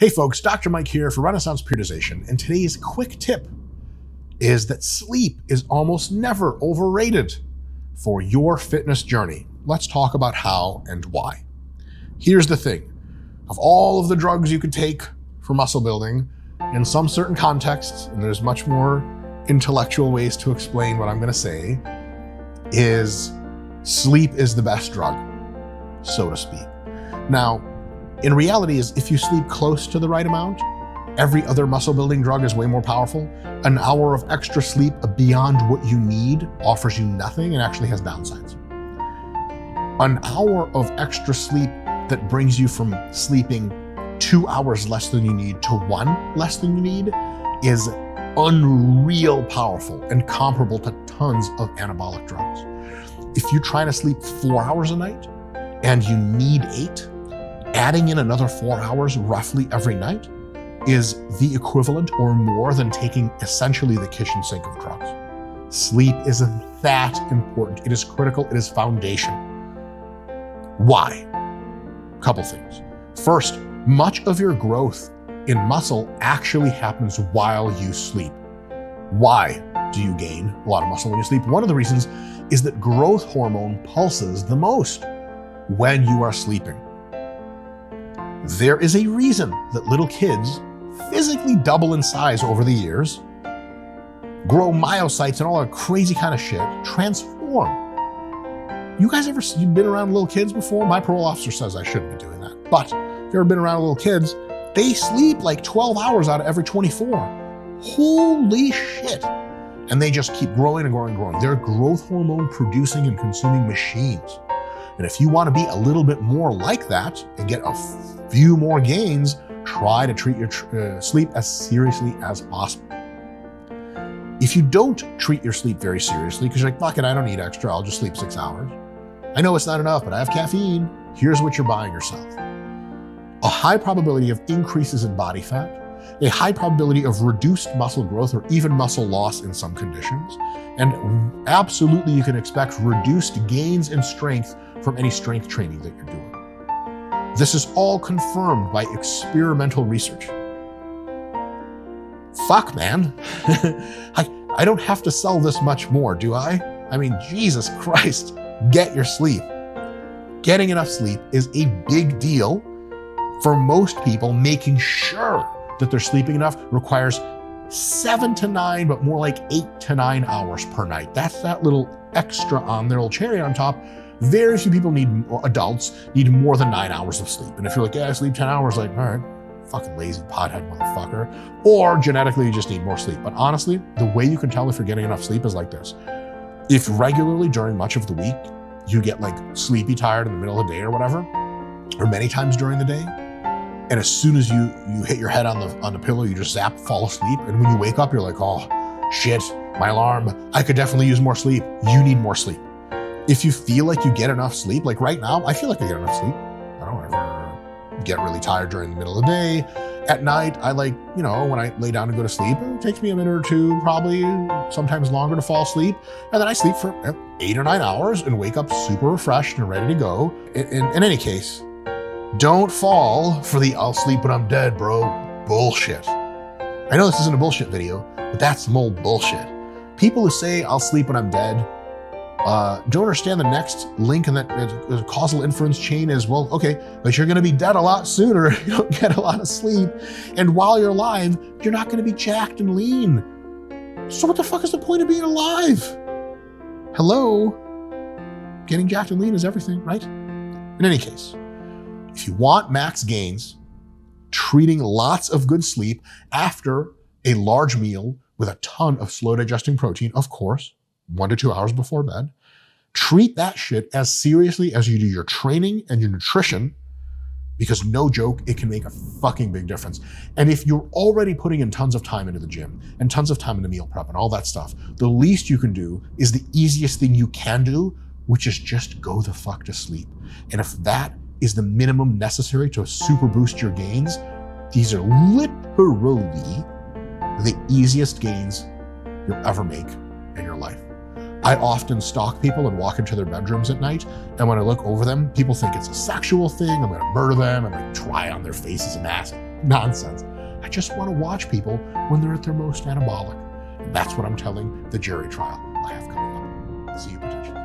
Hey folks, Dr. Mike here for Renaissance Periodization, and today's quick tip is that sleep is almost never overrated for your fitness journey. Let's talk about how and why. Here's the thing. Of all of the drugs you could take for muscle building, in some certain contexts, and there's much more intellectual ways to explain what I'm going to say, is sleep is the best drug, so to speak. Now, in reality is if you sleep close to the right amount, every other muscle building drug is way more powerful. An hour of extra sleep beyond what you need offers you nothing and actually has downsides. An hour of extra sleep that brings you from sleeping 2 hours less than you need to 1 less than you need is unreal powerful and comparable to tons of anabolic drugs. If you try to sleep 4 hours a night and you need 8, adding in another 4 hours roughly every night is the equivalent or more than taking essentially the kitchen sink of drugs. Sleep is that important. It is critical. It is foundation. Why? A couple things. First, much of your growth in muscle actually happens while you sleep. Why do you gain a lot of muscle when you sleep? One of the reasons is that growth hormone pulses the most when you are sleeping. There is a reason that little kids physically double in size over the years, grow myocytes and all that crazy kind of shit, transform. You guys ever been around little kids before? My parole officer says I shouldn't be doing that. But if you've ever been around little kids, they sleep like 12 hours out of every 24. Holy shit. And they just keep growing and growing and growing. They're growth hormone producing and consuming machines. And if you want to be a little bit more like that and get a few more gains, try to treat your sleep as seriously as possible. If you don't treat your sleep very seriously, because you're like, fuck it, I don't need extra, I'll just sleep 6 hours. I know it's not enough, but I have caffeine. Here's what you're buying yourself. A high probability of increases in body fat, a high probability of reduced muscle growth or even muscle loss in some conditions, and absolutely you can expect reduced gains in strength from any strength training that you're doing. This is all confirmed by experimental research. Fuck, man. I don't have to sell this much more, do I? I mean, Jesus Christ, get your sleep. Getting enough sleep is a big deal for most people. Making sure that they're sleeping enough requires 7 to 9, but more like 8 to 9 hours per night. That's that little extra on their little cherry on top. Very few people adults need more than 9 hours of sleep. And if you're like, yeah, I sleep 10 hours, like, all right, fucking lazy pothead motherfucker. Or genetically, you just need more sleep. But honestly, the way you can tell if you're getting enough sleep is like this. If regularly during much of the week, you get like sleepy tired in the middle of the day or whatever, or many times during the day, and as soon as you hit your head on the pillow, you just zap, fall asleep. And when you wake up, you're like, oh shit, my alarm, I could definitely use more sleep. You need more sleep. If you feel like you get enough sleep, like right now, I feel like I get enough sleep. I don't ever get really tired during the middle of the day. At night, I like, when I lay down to go to sleep, it takes me a minute or two, probably sometimes longer to fall asleep. And then I sleep for 8 or 9 hours and wake up super refreshed and ready to go. In any case, don't fall for the I'll sleep when I'm dead, bro, bullshit. I know this isn't a bullshit video, but that's some old bullshit. People who say I'll sleep when I'm dead, don't understand the next link in that causal inference chain is, well, okay, but you're going to be dead a lot sooner if you don't get a lot of sleep. And while you're alive, you're not going to be jacked and lean. So what the fuck is the point of being alive? Hello? Getting jacked and lean is everything, right? In any case, if you want max gains, treating lots of good sleep after a large meal with a ton of slow digesting protein, of course, 1 to 2 hours before bed, treat that shit as seriously as you do your training and your nutrition, because no joke, it can make a fucking big difference. And if you're already putting in tons of time into the gym and tons of time into meal prep and all that stuff, the least you can do is the easiest thing you can do, which is just go the fuck to sleep. And if that is the minimum necessary to super boost your gains, these are literally the easiest gains you'll ever make in your life. I often stalk people and walk into their bedrooms at night, and when I look over them, people think it's a sexual thing. I'm gonna murder them and like try on their faces and ass. nonsense. I just want to watch people when they're at their most anabolic. And that's what I'm telling the jury trial I have coming up. See you potentially.